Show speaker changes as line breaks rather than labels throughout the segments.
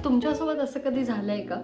तुमच्यासोबत असं कधी झालंय का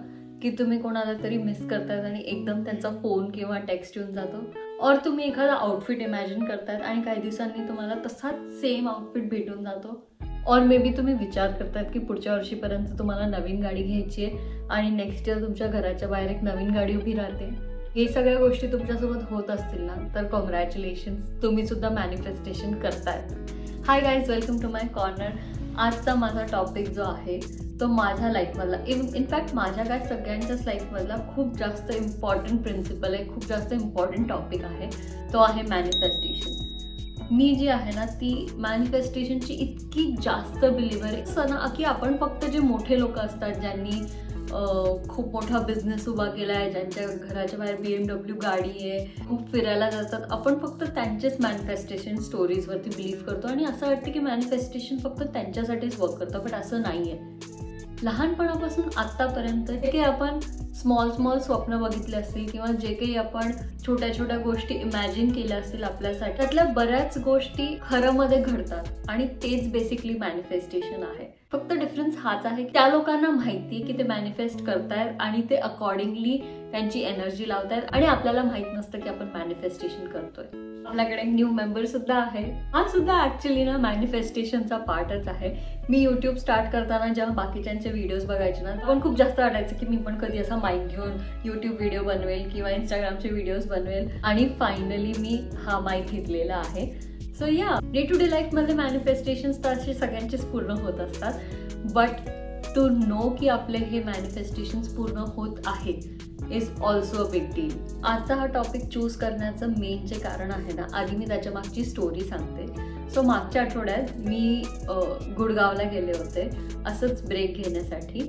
की तुम्ही कोणाला तरी मिस करतायत आणि एकदम त्यांचा फोन किंवा टेक्स्ट येऊन जातो, और तुम्ही एखादा आउटफिट इमॅजिन करतायत आणि काही दिवसांनी तुम्हाला तसाच सेम आउटफिट भेटून जातो, और मे बी तुम्ही विचार करतायत की पुढच्या वर्षीपर्यंत तुम्हाला नवीन गाडी घ्यायची आहे आणि नेक्स्ट इयर तुमच्या घराच्या बाहेर एक नवीन गाडी उभी राहते. हे सगळ्या गोष्टी तुमच्यासोबत होत असतील ना, तर कॉंग्रॅच्युलेशन्स, तुम्ही सुद्धा मॅनिफेस्टेशन करतायत. Hi guys, welcome to my corner. आजचा माझा टॉपिक जो आहे तो माझ्या लाईफमधला, इनफॅक्ट माझ्या काय सगळ्यांच्याच लाईफमधला खूप जास्त इम्पॉर्टंट प्रिन्सिपल आहे, खूप जास्त इम्पॉर्टंट टॉपिक आहे. तो आहे मॅनिफेस्टेशन. मी जी आहे ना ती मॅनिफेस्टेशनची इतकी जास्त बिलिव्हर आहे असं ना, की आपण फक्त जे मोठे लोक असतात ज्यांनी खूप मोठा बिझनेस उभा केला आहे, ज्यांच्या घराच्या बाहेर BMW गाडी आहे, खूप फिरायला जातात, आपण फक्त त्यांचेच मॅनिफेस्टेशन स्टोरीजवरती बिलीव्ह करतो आणि असं वाटतं की मॅनिफेस्टेशन फक्त त्यांच्यासाठीच वर्क करतं. बट असं नाही आहे. लहानपणापासून आत्तापर्यंत जे काही आपण स्मॉल स्वप्न बघितले असतील किंवा जे काही आपण छोट्या छोट्या गोष्टी इमॅजिन केल्या असतील आपल्यासाठी, त्यातल्या बऱ्याच गोष्टी खरंमध्ये घडतात आणि तेच बेसिकली मॅनिफेस्टेशन आहे. फक्त डिफरन्स हाच आहे, त्या लोकांना माहिती आहे की ते मॅनिफेस्ट करतायत आणि ते अकॉर्डिंगली त्यांची एनर्जी लावतायत आणि आपल्याला माहित नसतं की आपण मॅनिफेस्टेशन करतोय. आपल्याकडे न्यू मेंबर सुद्धा आहे. हा सुद्धा ऍक्च्युली ना मॅनिफेस्टेशनचा पार्टच आहे. मी यूट्यूब स्टार्ट करताना जेव्हा बाकीच्यांचे व्हिडिओज बघायचे ना, पण खूप जास्त वाटायचं की मी पण कधी असा माईक घेऊन यूट्यूब व्हिडिओ बनवेल किंवा इंस्टाग्रामचे व्हिडिओज बनवेल, आणि फायनली मी हा माईक घेतलेला आहे. सो या डे टू डे लाईफमध्ये मॅनिफेस्टेशन्स तर असे सगळ्यांचेच पूर्ण होत असतात, बट टू नो की आपले हे मॅनिफेस्टेशन्स पूर्ण होत आहेत is also a big deal. आजचा हा टॉपिक चूज करण्याचं मेन जे कारण आहे ना, आधी मी त्याच्या मागची स्टोरी सांगते. सो मागच्या आठवड्यात मी गुडगावला गेले होते असंच ब्रेक घेण्यासाठी,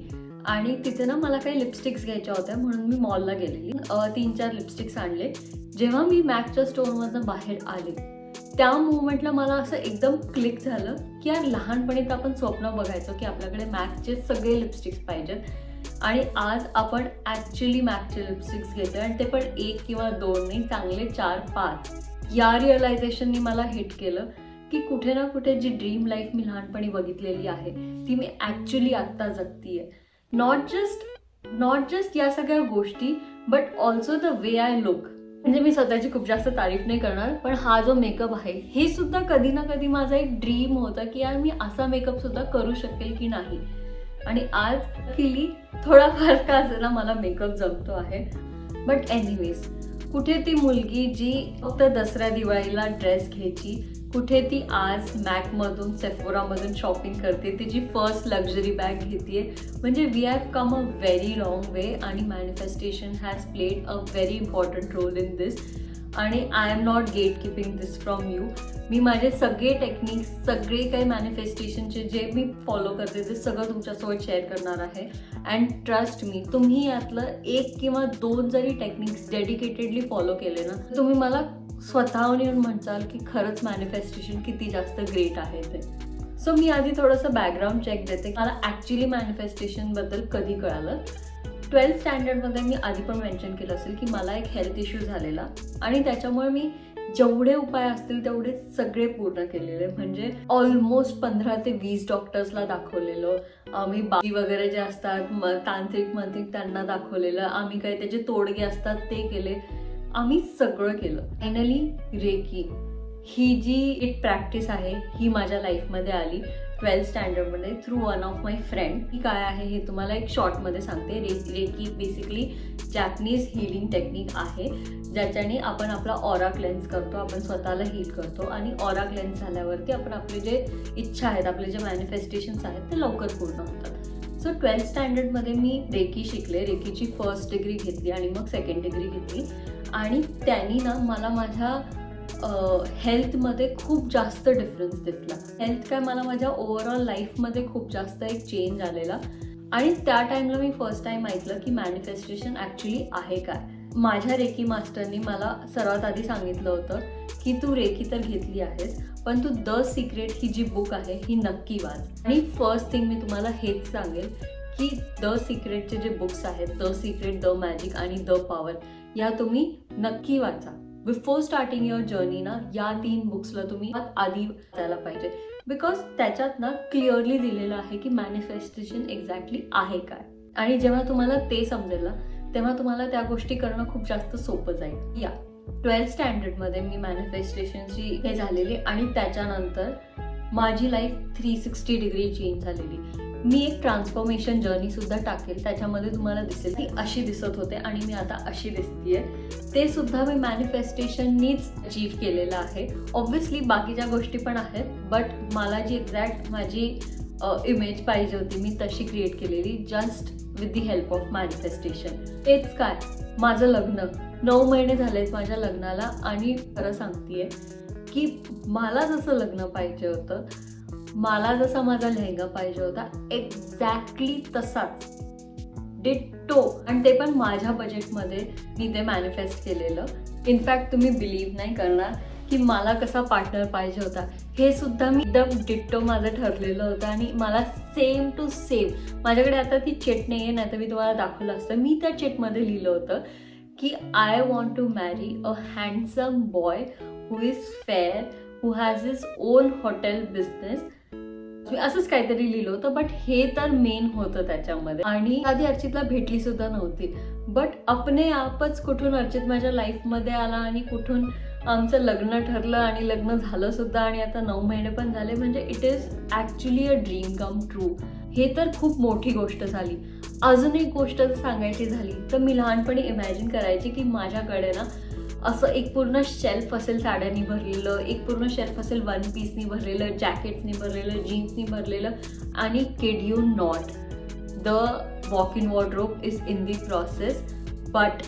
आणि तिथे ना मला काही लिपस्टिक्स घ्यायच्या होत्या म्हणून मी मॉलला गेलेली. 3-4 लिपस्टिक्स आणले. जेव्हा मी मॅकच्या स्टोअरमधनं बाहेर आले, त्या मुवमेंटला मला असं एकदम क्लिक झालं की यार, लहानपणी तर आपण स्वप्न बघायचो की आपल्याकडे मॅकचे सगळे लिपस्टिक्स पाहिजेत, आणि आज आपण ॲक्च्युली मॅकचे लिपस्टिक्स घेतो, आणि ते पण 1 किंवा 2 नाही, चांगले 4-5. या रिअलायझेशननी मला हिट केलं की कुठे ना कुठे जी ड्रीम लाईफ मी लहानपणी बघितलेली आहे ती मी ॲक्च्युली आत्ता जगतीये. नॉट जस्ट या सगळ्या गोष्टी, but also the way I look. म्हणजे मी स्वतःची खूप जास्त तारीफ नाही करणार, पण हा जो मेकअप आहे हे सुद्धा कधी ना कधी माझा एक ड्रीम होता की यार, मी असा मेकअप सुद्धा करू शकेल की नाही. आणि आज केली थोडाफार का असेना मला मेकअप जमतो आहे. बट एनिवेज, कुठे ती मुलगी जी फक्त दसऱ्या दिवाळीला ड्रेस घ्यायची, कुठे ती आज मॅकमधून सेफोरामधून शॉपिंग करते, तिची फर्स्ट लक्झरी बॅग घेते. म्हणजे we have come a very long way, आणि manifestation has played a very important role in this. आणि I am not gate keeping this from you. मी माझे सगळे टेक्निक्स, सगळे काही मॅनिफेस्टेशनचे जे मी फॉलो करते ते सगळं तुमच्यासोबत शेअर करणार आहे. अँड ट्रस्ट मी, तुम्ही यातलं 1 किंवा 2 जरी टेक्निक्स डेडिकेटेडली फॉलो केले ना, तुम्ही मला स्वतःहून येऊन म्हणताल की खरंच मॅनिफेस्टेशन किती जास्त ग्रेट आहे ते. सो मी आधी थोडंसं बॅकग्राऊंड चेक देते, मला ॲक्च्युली मॅनिफेस्टेशनबद्दल कधी कळालं. 12th स्टँडर्डमध्ये मी आधी पण मेन्शन केलं असेल की मला एक हेल्थ इश्यू झालेला, आणि त्याच्यामुळे मी जेवढे उपाय असतील तेवढे सगळे पूर्ण केलेले. म्हणजे ऑलमोस्ट 15 ते 20 डॉक्टर्सला दाखवलेलं आम्ही. बाकी वगैरे जे असतात तांत्रिक मंत्रिक त्यांना दाखवलेलं आम्ही, काही त्याचे तोडगे असतात ते केले, आम्ही सगळं केलं. फायनली रेकी ही जी एक प्रॅक्टिस आहे ही माझ्या लाईफमध्ये आली 12th स्टँडर्डमध्ये through one of my friend. ही काय आहे हे तुम्हाला एक शॉर्टमध्ये सांगते. Reiki basically Japanese healing technique आहे, ज्याच्याने आपण आपला ऑरा क्लेन्स करतो, आपण स्वतःला हील करतो, आणि ऑरा क्लेन्स झाल्यावरती आपण आपले जे इच्छा आहेत, आपले जे मॅनिफेस्टेशन्स आहेत ते लवकर पूर्ण होतात. सो 12th स्टँडर्डमध्ये मी रेकी शिकले. रेकीची फर्स्ट डिग्री घेतली आणि मग सेकंड डिग्री घेतली, आणि त्यांनी ना मला माझ्या हेल्थमध्ये खूप जास्त डिफरन्स दिसला. हेल्थ काय, मला माझ्या ओव्हरऑल लाईफमध्ये खूप जास्त एक चेंज आलेला. आणि त्या टाईमला मी फर्स्ट टाईम ऐकलं की मॅनिफेस्टेशन ॲक्च्युली आहे काय. माझ्या रेकी मास्टरनी मला सर्वात आधी सांगितलं होतं की तू रेकी तर घेतली आहेस, पण तू द सिक्रेट ही जी बुक आहे ही नक्की वाच. आणि फर्स्ट थिंग मी तुम्हाला हेच सांगेल की द सिक्रेटचे जे बुक्स आहेत, द सिक्रेट, द मॅजिक आणि द पॉवर, या तुम्ही नक्की वाचा. बिफोर स्टार्टिंग युअर जर्नी ना, या 3 बुक्सला तुम्ही आधी वाचायला पाहिजे. बिकॉज त्याच्यात ना क्लिअरली दिलेलं आहे की मॅनिफेस्टेशन एक्झॅक्टली आहे काय. आणि जेव्हा तुम्हाला ते समजेल ना, तेव्हा तुम्हाला त्या गोष्टी करणं खूप जास्त सोपं जाईल. 12th स्टँडर्डमध्ये मी मॅनिफेस्टेशनची हे झालेली आणि त्याच्यानंतर माझी लाईफ 360 डिग्री चेंज झालेली. मी एक ट्रान्सफॉर्मेशन जर्नी सुद्धा टाकेल, त्याच्यामध्ये तुम्हाला दिसेल ती अशी दिसत होते आणि मी आता अशी दिसतीये. ते सुद्धा मी मॅनिफेस्टेशननीच अचीव्ह केलेलं आहे. ऑब्व्हियसली बाकीच्या गोष्टी पण आहेत, बट मला जी एक्झॅक्ट माझी इमेज पाहिजे होती मी तशी क्रिएट केलेली, just with the help of manifestation. तेच काय, माझं लग्न 9 महिने झालेत माझ्या लग्नाला आणि खरं सांगतेय की मला जसं लग्न पाहिजे होतं, मला जसा माझा लेहंगा पाहिजे होता, एक्झॅक्टली तसाच डिट्टो, आणि ते पण माझ्या बजेटमध्ये मी ते मॅनिफेस्ट केलेलं. इनफॅक्ट तुम्ही बिलीव्ह नाही करणार की मला कसा पार्टनर पाहिजे होता, हे सुद्धा मी एकदम डिट्टो माझं ठरलेलं होतं. आणि मला सेम टू सेम, माझ्याकडे आता ती चेट नाही आहे, नाही तर मी तुम्हाला दाखवलं असतं. मी त्या चेटमध्ये लिहिलं होतं की I want to marry a handsome boy who is fair, who has his own hotel business. मी असंच काहीतरी लिहिलं होतं, बट हे तर मेन होतं त्याच्यामध्ये. आणि आधी अर्चितला भेटली सुद्धा नव्हती, बट अपने आपच कुठून अर्चित माझ्या लाईफमध्ये आला आणि कुठून आमचं लग्न ठरलं आणि लग्न झालं सुद्धा आणि आता 9 महिने पण झाले. म्हणजे it is actually a dream come true. हे तर खूप मोठी गोष्ट झाली. अजून एक गोष्ट जर सांगायची झाली तर मी लहानपणी इमॅजिन करायची की माझ्याकडे ना असं एक पूर्ण शेल्फ असेल साड्यांनी भरलेलं, एक पूर्ण शेल्फ असेल वन पीसनी भरलेलं, जॅकेट्सनी भरलेलं, जीन्सनी भरलेलं. आणि kid you not, the walk in wardrobe is in the process. But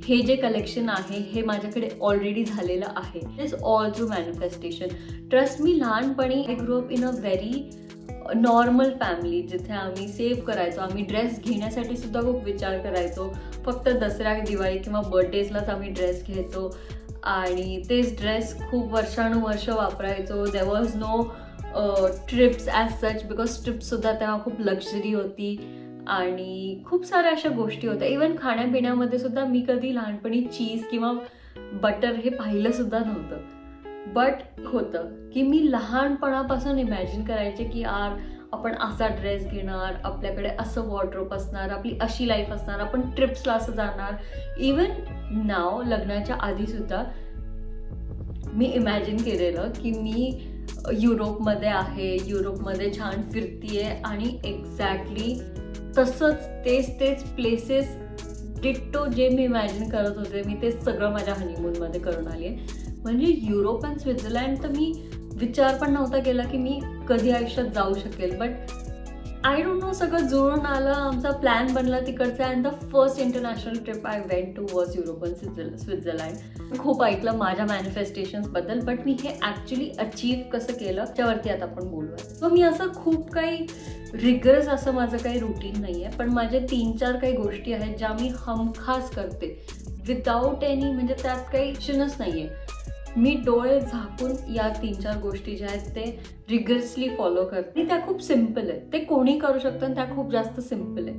हे जे कलेक्शन आहे हे माझ्याकडे ऑलरेडी झालेलं आहे. It is all through manifestation. Trust me, लहानपणी I grow up in a very normal family, जिथे आम्ही सेव्ह करायचो. आम्ही ड्रेस घेण्यासाठी सुद्धा खूप विचार करायचो. फक्त दसरा, दिवाळी किंवा बर्थडेजलाच आम्ही ड्रेस घेतो आणि तेच ड्रेस खूप वर्षानुवर्ष वापरायचो. There was no trips as such, because ट्रिप्ससुद्धा तेव्हा खूप लक्झरी होती आणि खूप साऱ्या अशा गोष्टी होत्या. इवन खाण्यापिण्यामध्ये सुद्धा मी कधी लहानपणी चीज किंवा बटर हे पाहिलं सुद्धा नव्हतं. बट होतं की मी लहानपणापासून इमॅजिन करायचे की यार आपण असा ड्रेस घेणार, आपल्याकडे असं वॉर्डरोब असणार, आपली अशी लाईफ असणार, आपण ट्रिप्सला असं जाणार. इवन नाव लग्नाच्या आधीसुद्धा मी इमॅजिन केलेलं की मी युरोपमध्ये आहे, युरोपमध्ये छान फिरतीये आणि एक्झॅक्टली तसंच तेच प्लेसेस डिट्टो जे मी इमॅजिन करत होते मी ते सगळं माझ्या हनीमूनमध्ये करून आली आहे. म्हणजे युरोप अँड स्वित्झर्लंड तर मी विचार पण नव्हता केला की मी कधी आयुष्यात जाऊ शकेल. बट आय डोंट नो, सगळं जुळून आलं, आमचा प्लॅन बनला तिकडचा. And the first international trip I went to was Europe and Switzerland. खूप ऐकलं माझ्या मॅनिफेस्टेशन्सबद्दल, बट मी हे ॲक्च्युली अचीव्ह कसं केलं त्यावरती आता आपण बोलूया. सो मी असं खूप काही रिगरस असं माझं काही रुटीन नाही आहे, पण माझे 3-4 काही गोष्टी आहेत ज्या मी हमखास करते विदाऊट एनी, म्हणजे त्यात काही ऑप्शनच नाही आहे. मी डोळे झाकून या 3-4 गोष्टी ज्या आहेत ते रिगरसली फॉलो करते आणि त्या खूप सिम्पल आहेत. ते कोणी करू शकतं आणि त्या खूप जास्त सिम्पल आहे.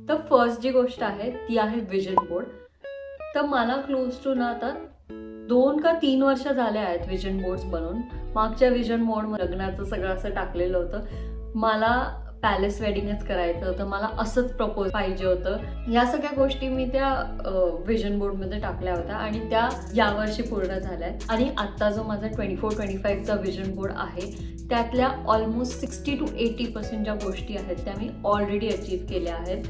तर फर्स्ट जी गोष्ट आहे ती आहे विजन बोर्ड. तर मला क्लोज टू ना आता 2 का 3 वर्ष झाले आहेत विजन बोर्ड्स बनवून. मागच्या विजन बोर्ड लग्नाचं सगळं असं टाकलेलं होतं. मला पॅलेस वेडिंगच करायचं होतं, मला असंच प्रपोज पाहिजे होतं. या सगळ्या गोष्टी मी त्या विजन बोर्डमध्ये टाकल्या होत्या आणि त्या यावर्षी पूर्ण झाल्या आहेत. आणि आत्ता जो माझा 24-25चा विजन बोर्ड आहे त्यातल्या ऑलमोस्ट 60 to 80% ज्या गोष्टी आहेत त्या मी ऑलरेडी अचीव्ह केल्या आहेत.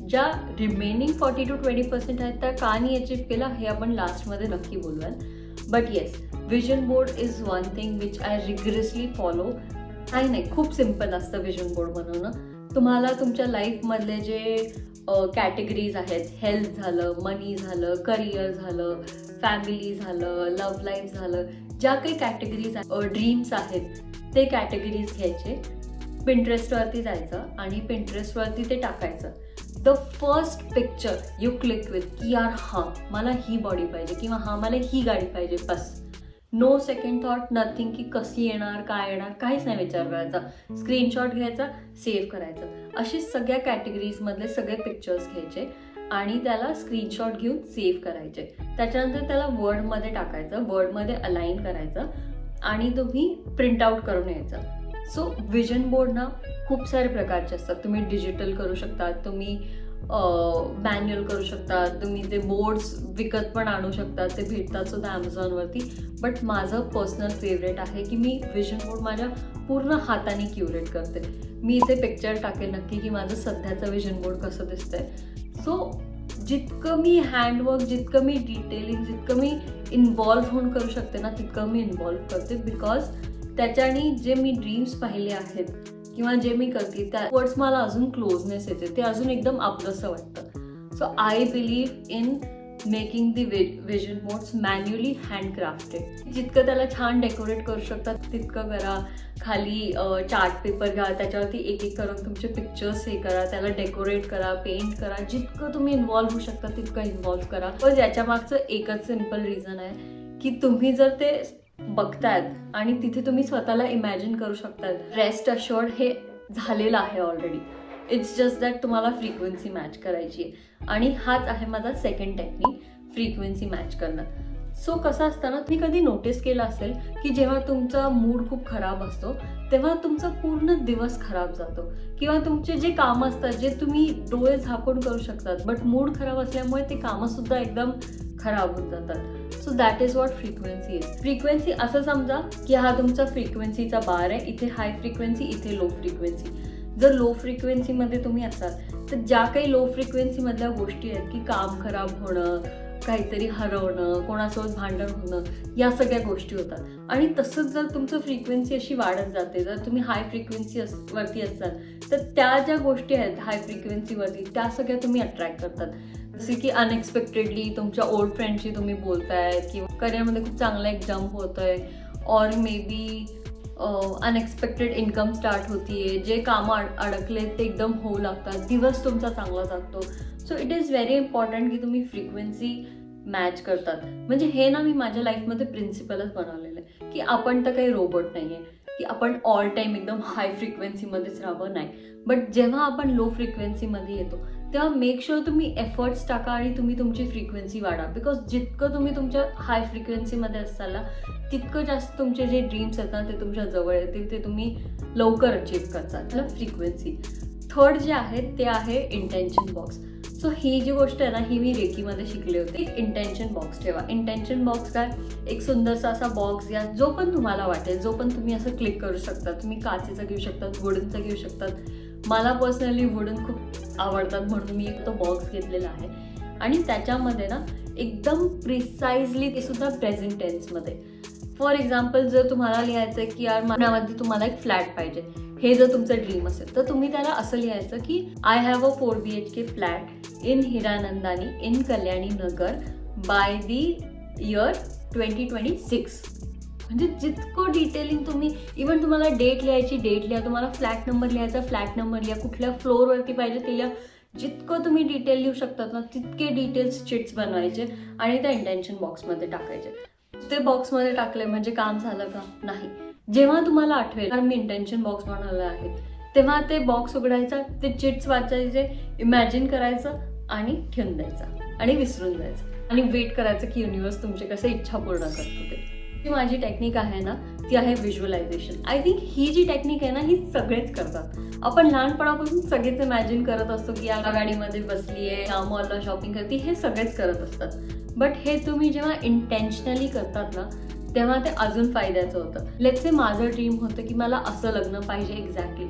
ज्या रिमेनिंग 40 to 20% आहेत त्या का नाही अचीव्ह केला हे आपण लास्टमध्ये नक्की बोलूयात. But yes, vision board is one thing which I rigorously follow. नाही, खूप सिम्पल असतं विजन बोर्ड बनवणं. तुम्हाला तुमच्या लाईफमधले जे कॅटेगरीज आहेत, हेल्थ झालं, मनी झालं, करिअर झालं, फॅमिली झालं, लव्ह लाईफ झालं, ज्या काही कॅटेगरीज ड्रीम्स आहेत ते कॅटेगरीज घ्यायचे, पिंटरेस्टवरती जायचं आणि पिंटरेस्टवरती ते टाकायचं. The first picture you click with की यार हां मला ही बॉडी पाहिजे किंवा हां मला ही गाडी पाहिजे, बस. नो सेकंड थॉट, नथिंग की कशी येणार, काय येणार, काहीच नाही विचार करायचा. स्क्रीनशॉट घ्यायचा, सेव्ह करायचं. अशी सगळ्या कॅटेगरीजमधले सगळे पिक्चर्स घ्यायचे आणि त्याला स्क्रीनशॉट घेऊन सेव्ह करायचे. त्याच्यानंतर त्याला वर्डमध्ये टाकायचं, वर्डमध्ये अलाइन करायचं आणि तुम्ही प्रिंट आउट करून यायचं. सो विजन बोर्ड ना खूप सारे प्रकारचे असतात. तुम्ही डिजिटल करू शकता, तुम्ही मॅन्युअल करू शकता, तुम्ही ते बोर्ड्स विकत पण आणू शकता, ते भेटतात सुद्धा ॲमेझॉनवरती. बट माझं पर्सनल फेवरेट आहे की मी विजन बोर्ड माझ्या पूर्ण हाताने क्युरेट करते. मी इथे पिक्चर टाकेल नक्की की माझं सध्याचं विजन बोर्ड कसं दिसतंय. सो जितकं मी हँडवर्क, जितकं मी डिटेलिंग, जितकं मी इन्व्हॉल्व्ह होऊन करू शकते ना, तितकं मी इन्व्हॉल्व्ह करते. बिकॉज त्याच्याने जे मी ड्रीम्स पाहिले आहेत किंवा जे मी करते त्यावर्ड्स मला अजून क्लोजनेस येते, ते अजून एकदम आपलंसं वाटतं. So I believe in making the vision boards manually handcrafted. जितकं त्याला छान डेकोरेट करू शकतात तितकं करा. खाली चार्ट पेपर घ्या, त्याच्यावरती एक एक करून तुमचे पिक्चर्स हे करा, त्याला डेकोरेट करा, पेंट करा. जितकं तुम्ही इन्व्हॉल्व्ह होऊ शकता तितकं इन्व्हॉल्व्ह करा. पण याच्या मागचं एकच सिम्पल रिझन आहे की तुम्ही जर ते बघतायत आणि तिथे तुम्ही स्वतःला इमॅजिन करू शकतात, रेस्ट अश्युअर्ड हे झालेलं आहे ऑलरेडी. इट्स जस्ट दॅट तुम्हाला फ्रिक्वेन्सी मॅच करायची आहे. आणि हाच आहे माझा सेकंड टेक्निक, फ्रिक्वेन्सी मॅच करणं. सो कसं असतं ना, तुम्ही कधी नोटीस केलं असेल की जेव्हा तुमचा मूड खूप खराब असतो तेव्हा तुमचा पूर्ण दिवस खराब जातो, किंवा तुमचे जे कामं असतात जे तुम्ही डोळे झाकून करू शकतात, बट मूड खराब असल्यामुळे ते कामंसुद्धा एकदम खराब होत जातात. So that is what frequency is. Frequency असं समजा की हा तुमचा फ्रिक्वेन्सीचा बार आहे, इथे हाय फ्रिक्वेन्सी, इथे लो फ्रिक्वेन्सी. जर लो फ्रिक्वेन्सीमध्ये तुम्ही असाल तर ज्या काही लो फ्रिक्वेन्सीमधल्या गोष्टी आहेत की काम खराब होणं, काहीतरी हरवणं, कोणासोबत भांडण होणं, या सगळ्या गोष्टी होतात. आणि तसंच जर तुमचं फ्रिक्वेन्सी अशी वाढत जाते, जर तुम्ही हाय फ्रिक्वेन्सी वरती असाल तर त्या ज्या गोष्टी आहेत हाय फ्रिक्वेन्सीवरती त्या सगळ्या तुम्ही अट्रॅक्ट करतात. जसे की अनएक्सपेक्टेडली तुमच्या ओल्ड फ्रेंडशी तुम्ही बोलताय, किंवा करिअरमध्ये खूप चांगला एक जम्प होतोय, or may be unexpected income start होतीये, जे कामं अडकले ते एकदम होऊ लागतात, दिवस तुमचा चांगला जातो. So it is very important की तुम्ही फ्रिक्वेन्सी मॅच करतात. म्हणजे हे ना मी माझ्या लाईफमध्ये प्रिन्सिपलच बनवलेलं आहे की आपण तर काही रोबोट नाही आहे की आपण ऑल टाईम एकदम हाय फ्रिक्वेन्सीमध्येच राहावं, नाही. बट जेव्हा आपण लो फ्रिक्वेन्सीमध्ये येतो तेव्हा मेक शुअर तुम्ही एफर्ट्स टाका आणि तुम्ही तुमची फ्रिक्वेन्सी वाढा. बिकॉज जितकं तुम्ही तुमच्या हाय फ्रिक्वेन्सीमध्ये असाल ना तितकं जास्त तुमचे जे ड्रीम्स आहेत ना ते तुमच्या जवळ येतील, ते तुम्ही लवकर अचीव्ह करता. फ्रिक्वेन्सी. थर्ड जे आहे ते आहे इंटेन्शन बॉक्स. सो ही जी गोष्ट आहे ना ही मी रेकीमध्ये शिकली होती. एक इंटेन्शन बॉक्स ठेवा. इंटेन्शन बॉक्स काय, एक सुंदरसा असा बॉक्स घ्या, जो पण तुम्हाला वाटेल, जो पण तुम्ही असं क्लिक करू शकता. तुम्ही काचेचा घेऊ शकतात, वुडनचा घेऊ शकतात. मला पर्सनली वुडन खूप आवडतात म्हणून मी तो बॉक्स घेतलेला आहे. आणि त्याच्यामध्ये ना एकदम प्रिसाइजली, ते सुद्धा प्रेझेंट टेन्समध्ये. फॉर एक्झाम्पल जर तुम्हाला लिहायचं आहे की यार मनामध्ये तुम्हाला एक फ्लॅट पाहिजे, हे जर तुमचं ड्रीम असेल तर तुम्ही त्याला असं लिहायचं की I have a 4 BHK flat in Hiranandani in Kalyani Nagar by the year 2026. म्हणजे जितकं डिटेलिंग तुम्ही, इव्हन तुम्हाला डेट लिहायची, डेट लिहा, तुम्हाला फ्लॅट नंबर लिहायचा, फ्लॅट नंबर लिहा, कुठल्या फ्लोअरवरती पाहिजे ते लिहा. जितकं तुम्ही डिटेल लिहू शकतात ना तितके डिटेल्स चिट्स बनवायचे आणि त्या इंटेन्शन बॉक्समध्ये टाकायचे. ते बॉक्समध्ये टाकले म्हणजे काम झालं का? नाही. जेव्हा तुम्हाला आठवेल कारण मी इंटेन्शन बॉक्स बनवलं आहे, तेव्हा ते बॉक्स उघडायचा, ते चिट्स वाचायचे, इमॅजिन करायचं आणि ठेवून द्यायचं आणि विसरून जायचं आणि वेट करायचं की युनिवर्स तुमची कसं इच्छा पूर्ण करतो ते. जी माझी टेक्निक आहे ना ती आहे व्हिज्युअलायझेशन. आय थिंक ही जी टेक्निक आहे ना ही सगळेच करतात. आपण लहानपणापासून सगळेच इमॅजिन करत असतो की या गाडीमध्ये बसली आहे, या मॉलला शॉपिंग करते, हे सगळेच करत असतात. बट हे तुम्ही जेव्हा इंटेन्शनली करतात ना तेव्हा ते अजून फायद्याचं होतं. लेट्स से माझं ड्रीम होतं की मला असं लग्न पाहिजे एक्झॅक्टली,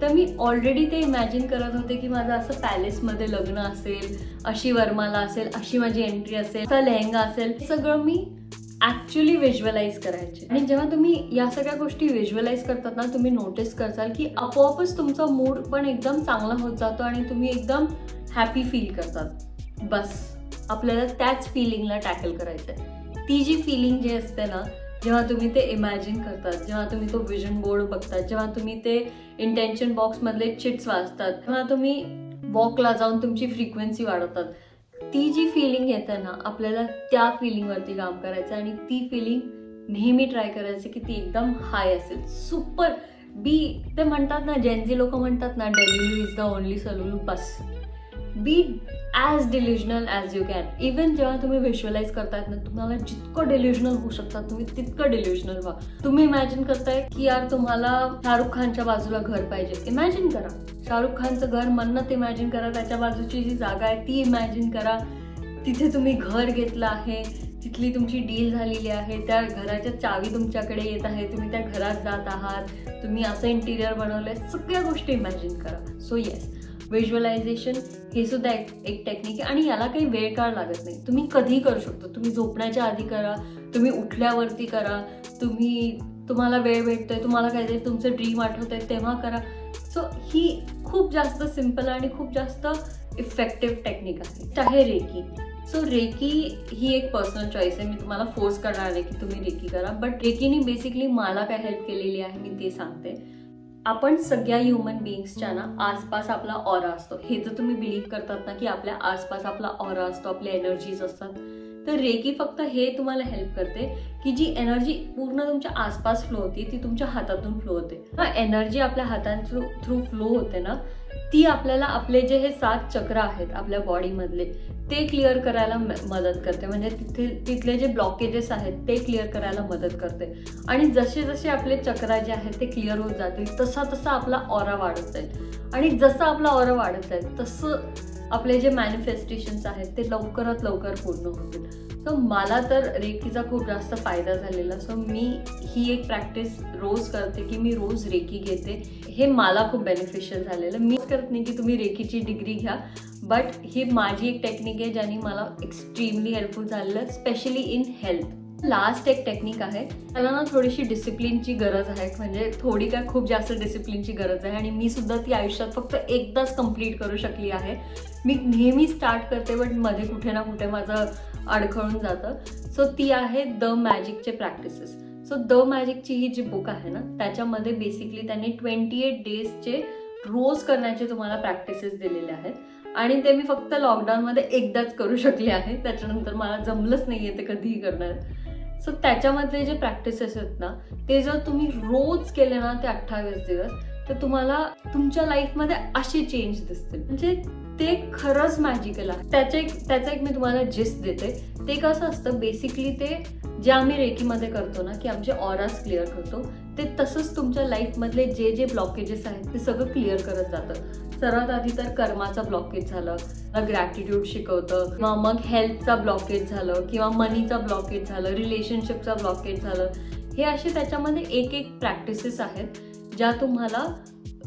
तर मी ऑलरेडी ते इमॅजिन करत होते की माझं असं पॅलेसमध्ये लग्न असेल, अशी वरमाला असेल, अशी माझी एंट्री असेल, असा लेहंगा असेल, सगळं मी ॲक्च्युली व्हिज्युअलाइज करायचे. आणि जेव्हा तुम्ही या सगळ्या गोष्टी व्हिज्युअलाइज करतात ना तुम्ही नोटीस करताल की आपोआपच तुमचा मूड पण एकदम चांगला होत जातो आणि तुम्ही एकदम हॅपी फील करतात. बस आपल्याला त्याच फिलिंगला टॅकल करायचं आहे. ती जी फिलिंग जी असते ना जेव्हा तुम्ही ते इमॅजिन करतात, जेव्हा तुम्ही तो विजन बोर्ड बघतात, जेव्हा तुम्ही ते इंटेन्शन बॉक्समधले चिट्स वाचतात, तेव्हा तुम्ही वॉकला जाऊन तुमची फ्रिक्वेन्सी वाढवतात, ती जी फिलिंग येते ना आपल्याला त्या फिलिंगवरती काम करायचं आणि ती फिलिंग नेहमी ट्राय करायची की ती एकदम हाय असेल, सुपर बी. ते म्हणतात ना जेनझी लोक म्हणतात ना delulu is the only solulu. बस be as delusional as you can. Even जेव्हा तुम्ही व्हिज्युअलाइज करतायत ना, तुम्हाला जितकं डिल्युजनल होऊ शकतात तुम्ही तितकं डिल्युजनल व्हा. तुम्ही इमॅजिन करताय की यार तुम्हाला शाहरुख खानच्या बाजूला घर पाहिजे, इमॅजिन करा. शाहरुख खानचं घर मन्नत इमॅजिन करा, त्याच्या बाजूची जी जागा आहे ती इमॅजिन करा. तिथे तुम्ही घर घेतलं आहे, तिथली तुमची डील झालेली आहे, त्या घराच्या चावी तुमच्याकडे येत आहे, तुम्ही त्या घरात जात आहात, तुम्ही असं इंटिरियर बनवलंय, सगळ्या गोष्टी इमॅजिन करा. सो येस, व्हिज्युअलायझेशन हे सुद्धा एक टेक्निक आहे आणि याला काही वेळ काळ लागत नाही. तुम्ही कधीही करू शकता. तुम्ही झोपण्याच्या आधी करा, तुम्ही उठल्यावरती करा, तुम्हाला वेळ भेटतोय, तुम्हाला काहीतरी तुमचं ड्रीम आठवत आहे तेव्हा करा. सो ही खूप जास्त सिम्पल आणि खूप जास्त इफेक्टिव्ह टेक्निक आहे रेकी. सो रेकी ही एक पर्सनल चॉईस आहे. मी तुम्हाला फोर्स करणार आहे की तुम्ही रेकी करा, बट रेकीने बेसिकली मला काय हेल्प केलेली आहे मी ते सांगते. आपण सगळ्या ह्युमन बिईंग्सच्या ना आसपास आपला ऑरा असतो. हे जर तुम्ही बिलीव्ह करतात ना की आपल्या आसपास आपला ऑरा असतो, आपल्या एनर्जीज असतात, तर रेकी फक्त हे तुम्हाला हेल्प करते की जी एनर्जी पूर्ण तुमच्या आसपास फ्लो होती ती तुमच्या हातातून फ्लो होते. एनर्जी आपल्या हातांथ्रू फ्लो होते ना, ती आपल्याला आपले जे हे 7 चक्र आहेत आपल्या बॉडीमधले ते क्लिअर करायला मदत करते. म्हणजे तिथले जे ब्लॉकेजेस आहेत ते क्लिअर करायला मदत करते. आणि जसे जसे आपले चक्र जे आहेत ते क्लिअर होत जातील तसा तसा आपला ऑरा वाढत जाईल. आणि जसं आपला ऑरा वाढत जाईल तसं आपले जे मॅनिफेस्टेशन्स आहेत ते लवकरात लवकर पूर्ण होतील. सो मला तर रेकीचा खूप जास्त फायदा झालेला. सो मी ही एक प्रॅक्टिस रोज करते की मी रोज रेकी घेते. हे मला खूप बेनिफिशियल झालेलं. मी करत नाही की तुम्ही रेकीची डिग्री घ्या, बट ही माझी एक टेक्निक आहे ज्याने मला एक्स्ट्रीमली हेल्पफुल झालेलं, स्पेशली इन हेल्थ. लास्ट एक टेक्निक आहे, त्याला ना थोडीशी डिसिप्लिनची गरज आहे. म्हणजे थोडी काय खूप जास्त डिसिप्लिनची गरज आहे आणि मी सुद्धा ती आयुष्यात फक्त एकदाच कंप्लीट करू शकली आहे. मी नेहमी स्टार्ट करते बट मध्ये कुठे ना कुठे माझं अडखळून जातं. सो ती आहे द मॅजिकचे प्रॅक्टिसेस. सो द मॅजिकची ही जी बुक आहे ना त्याच्यामध्ये बेसिकली त्यांनी 28 डेजचे रोज करण्याचे तुम्हाला प्रॅक्टिसेस दिलेले आहेत आणि ते मी फक्त लॉकडाऊनमध्ये एकदाच करू शकले आहे. त्याच्यानंतर मला जमलंच नाही आहे ते कधीही करणार. सो त्याच्यामधले जे प्रॅक्टिसेस आहेत ना ते जर तुम्ही रोज केले ना ते 28 दिवस, तर तुम्हाला तुमच्या लाईफमध्ये असे चेंज दिसतील. म्हणजे ते खरंच मॅजिकल आहे. त्याचं एक मी तुम्हाला जिस्ट देते. ते कसं असतं, बेसिकली ते जे आम्ही रेकीमध्ये करतो ना की आमचे ऑरास क्लिअर करतो, ते तसंच तुमच्या लाईफमधले जे जे ब्लॉकेजेस आहेत ते सगळं क्लिअर करत जातं. सर्वात आधी तर कर्माचा ब्लॉकेज झालं, ग्रॅटिट्यूड शिकवतं, किंवा मग हेल्थचा ब्लॉकेज झालं, किंवा मनीचा ब्लॉकेज झालं, रिलेशनशिपचा ब्लॉकेज झालं. हे असे त्याच्यामध्ये एक एक प्रॅक्टिसेस आहेत ज्या तुम्हाला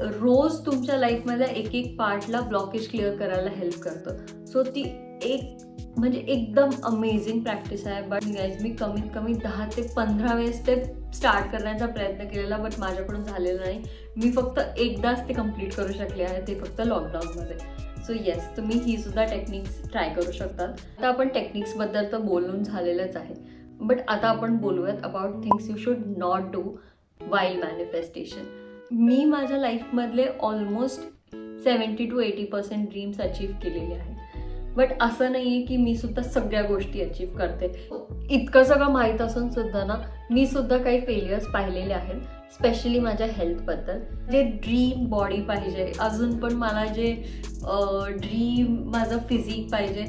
रोज तुमच्या लाईफमधल्या एक एक पार्टला ब्लॉकेज क्लिअर करायला हेल्प करतं. सो ती एक म्हणजे एकदम अमेझिंग प्रॅक्टिस आहे. बट गाईज, मी कमीत कमी 10 ते 15 वेळेस ते स्टार्ट करण्याचा प्रयत्न केलेला, बट माझ्याकडून झालेलं नाही. मी फक्त एकदाच ते कम्प्लीट करू शकले आहे, ते फक्त लॉकडाऊनमध्ये. सो येस, तुम्ही ही सुद्धा टेक्निक्स ट्राय करू शकतात. आता आपण टेक्निक्सबद्दल तर बोलून झालेलंच आहे, बट आता आपण बोलूयात about things you should not do while manifestation. मी माझ्या लाईफमधले ऑलमोस्ट 70 to 80% ड्रीम्स अचीव्ह केलेले आहेत. बट असं नाही आहे की मी सुद्धा सगळ्या गोष्टी अचीव्ह करते. इतकं सगळं माहीत असून सुद्धा ना मी सुद्धा काही फेलियर्स पाहिलेले आहेत, स्पेशली माझ्या हेल्थबद्दल. जे ड्रीम बॉडी पाहिजे, अजून पण मला जे ड्रीम माझं फिजिक पाहिजे,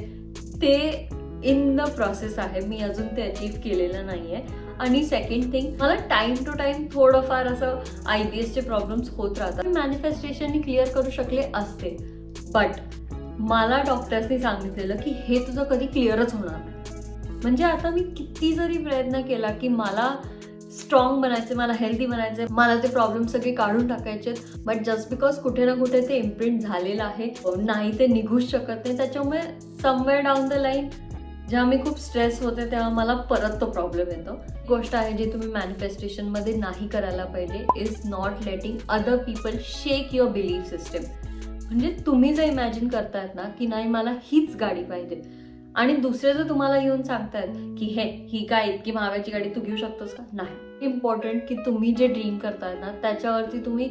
ते इन द प्रोसेस आहे. मी अजून ते अचीव्ह केलेलं नाही आहे. आणि सेकंड थिंग, मला टाइम टू टाइम थोडंफार असं IBSचे प्रॉब्लेम्स होत राहतात. मॅनिफेस्टेशननी क्लिअर करू शकले असते, बट मला डॉक्टर्सनी सांगितलेलं की हे तुझं कधी क्लिअरच होणार नाही. म्हणजे आता मी किती जरी प्रयत्न केला की मला स्ट्रॉंग बनायचे, मला हेल्दी बनायचे, मला ते प्रॉब्लेम सगळे काढून टाकायचे, बट जस्ट बिकॉज कुठे ना कुठे ते इम्प्रिंट झालेलं आहे, नाही ते निघूच शकत नाही. त्याच्यामुळे समवेअर डाऊन द लाईन जेव्हा मी खूप स्ट्रेस होते तेव्हा मला परत तो प्रॉब्लेम येतो. गोष्ट आहे जी तुम्ही मॅनिफेस्टेशनमध्ये नाही करायला पाहिजे, is not letting other people shake your belief system. म्हणजे तुम्ही जर इमॅजिन करतायत ना की नाही मला हीच गाडी पाहिजे, आणि दुसरे जर तुम्हाला येऊन सांगतायत की ही काय इतकी महागाची गाडी तू घेऊ शकतोस का, नाही. इम्पॉर्टंट की तुम्ही जे ड्रीम करताय ना त्याच्यावरती तुम्ही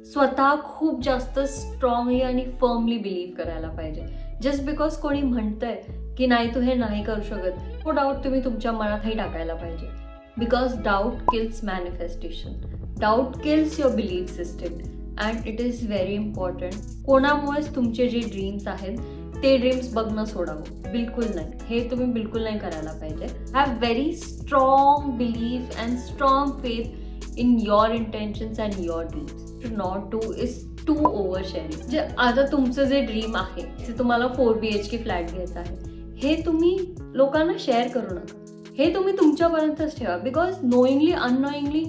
स्वतः खूप जास्त स्ट्रॉंगली आणि फर्मली बिलीव्ह करायला पाहिजे. जस्ट बिकॉज कोणी म्हणतंय की नाही तू हे नाही करू शकत, तो डाऊट तुम्ही तुमच्या मनातही टाकायला पाहिजे. Because doubt kills manifestation, doubt kills your belief system, and it is very important. कोणामुळेच तुमचे जे ड्रीम्स आहेत ते ड्रीम्स बघणं सोडावं, बिलकुल नाही. हे तुम्ही बिलकुल नाही करायला पाहिजे. Have very strong belief and strong faith in your intentions and your dreams. To not do is to over sharing. जे आता तुमचं जे ड्रीम आहे ते तुम्हाला 4 BHK फ्लॅट घ्यायचा आहे, हे तुम्ही लोकांना शेअर करू नका. हे तुम्ही तुमच्यापर्यंतच ठेवा. बिकॉज नोईंगली अननोईंगली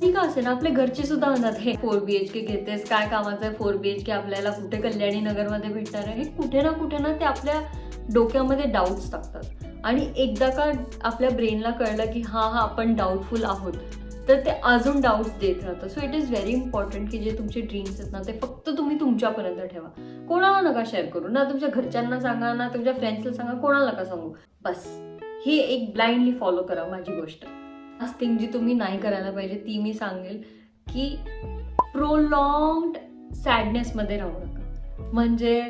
ठीक असेल ना, आपले घरचे सुद्धा म्हणतात हे 4 BHK घेतेस, काय कामाचं आहे 4 BHK, आपल्याला कुठे कल्याणी नगरमध्ये भेटणार आहे. हे कुठे ना ते आपल्या डोक्यामध्ये डाऊट्स टाकतात. आणि एकदा का आपल्या ब्रेनला कळलं की हा आपण डाऊटफुल आहोत, तर ते अजून डाऊट्स देत राहतं. So it is very important की जे तुमचे ड्रीम्स आहेत ना, ते फक्त तुम्ही तुमच्यापर्यंत ठेवा. कोणाला नका शेअर करू, ना तुमच्या घरच्यांना सांगा, ना तुमच्या फ्रेंड्सला सांगा, कोणाला नका सांगू. बस ही एक ब्लाइंडली फॉलो करा माझी गोष्ट. लास्ट थिंग जी तुम्ही नाही करायला पाहिजे ती मी सांगेल की प्रोलॉंग्ड सॅडनेसमध्ये राहू नका. म्हणजे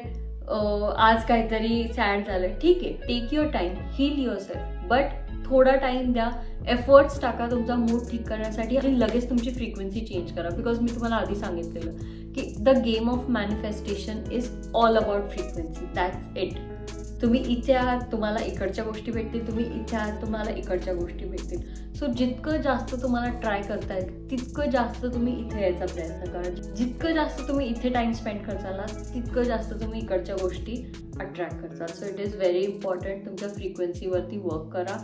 आज काहीतरी सॅड झालं, ठीक आहे, take your time, heal yourself, but थोडा टाईम द्या, एफर्ट्स टाका तुमचा मूड ठीक करण्यासाठी आणि लगेच तुमची फ्रिक्वेन्सी चेंज करा. बिकॉज मी तुम्हाला आधी सांगितलेलं की the game of manifestation is all about frequency. That's it. तुम्ही इथे आहात, तुम्हाला इकडच्या गोष्टी भेटतील, तुम्ही इथे आहात, तुम्हाला इकडच्या गोष्टी भेटतील. सो जितकं जास्त तुम्हाला ट्राय करता येईल तितकं जास्त तुम्ही इथे यायचा प्रयत्न करा. जितकं जास्त तुम्ही इथे टाइम स्पेंड करताल ना, तितकं जास्त तुम्ही इकडच्या गोष्टी अट्रॅक्ट करताल. So it is very important. तुमच्या फ्रिक्वेन्सीवरती वर्क करा.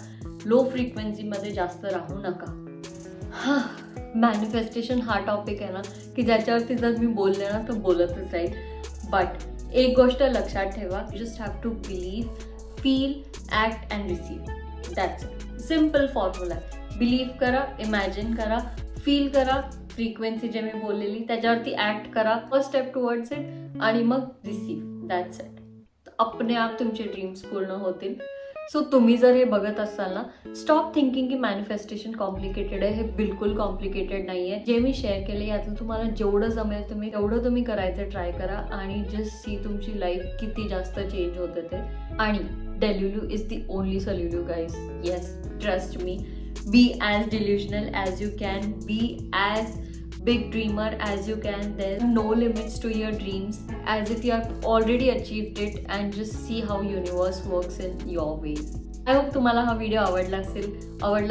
लो फ्रिक्वेन्सीमध्ये जास्त राहू नका. हां, मॅनिफेस्टेशन हा टॉपिक आहे ना की ज्याच्यावरती जर मी बोलले ना तर बोलतच राहील. बट एक गोष्ट लक्षात ठेवा, you just have to believe, feel, act and receive. That's it. Simple formula. Believe करा, इमॅजिन करा, फील करा, फ्रिक्वेन्सी जे मी बोललेली त्याच्यावरती ॲक्ट करा, फर्स्ट स्टेप टुवर्ड्स इट, आणि मग रिसीव. That's it. अपने आप तुमचे ड्रीम्स पूर्ण होतील. सो तुम्ही जर हे बघत असाल ना, स्टॉप थिंकिंग की मॅनिफेस्टेशन कॉम्प्लिकेटेड आहे. हे बिलकुल कॉम्प्लिकेटेड नाही आहे. जे मी शेअर केले यातून तुम्हाला जेवढं जमेल तुम्ही तेवढं तुम्ही करायचं ट्राय करा आणि जस्ट सी तुमची लाईफ किती जास्त चेंज होते ते. आणि delulu is the only solulu guys. Yes, trust me. Be as delusional as you can, be as big dreamer as you can. There's no limits to your dreams, as if you have already achieved it, and just see how universe works in your ways. I hope तुम्हाला हा video आवडला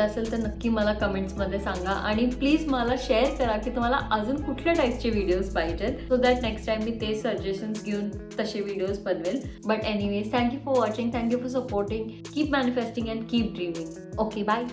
असेल तर नक्की मला कमेंट्समध्ये सांगा. आणि please मला शेअर करा की तुम्हाला अजून कुठल्या टाईपचे व्हिडिओज पाहिजेत, सो दॅट नेक्स्ट टाइम मी ते सजेशन्स घेऊन तसे व्हिडिओज बनवेल. But anyways, thank you for watching, thank you for supporting. Keep manifesting and keep dreaming. Okay, bye.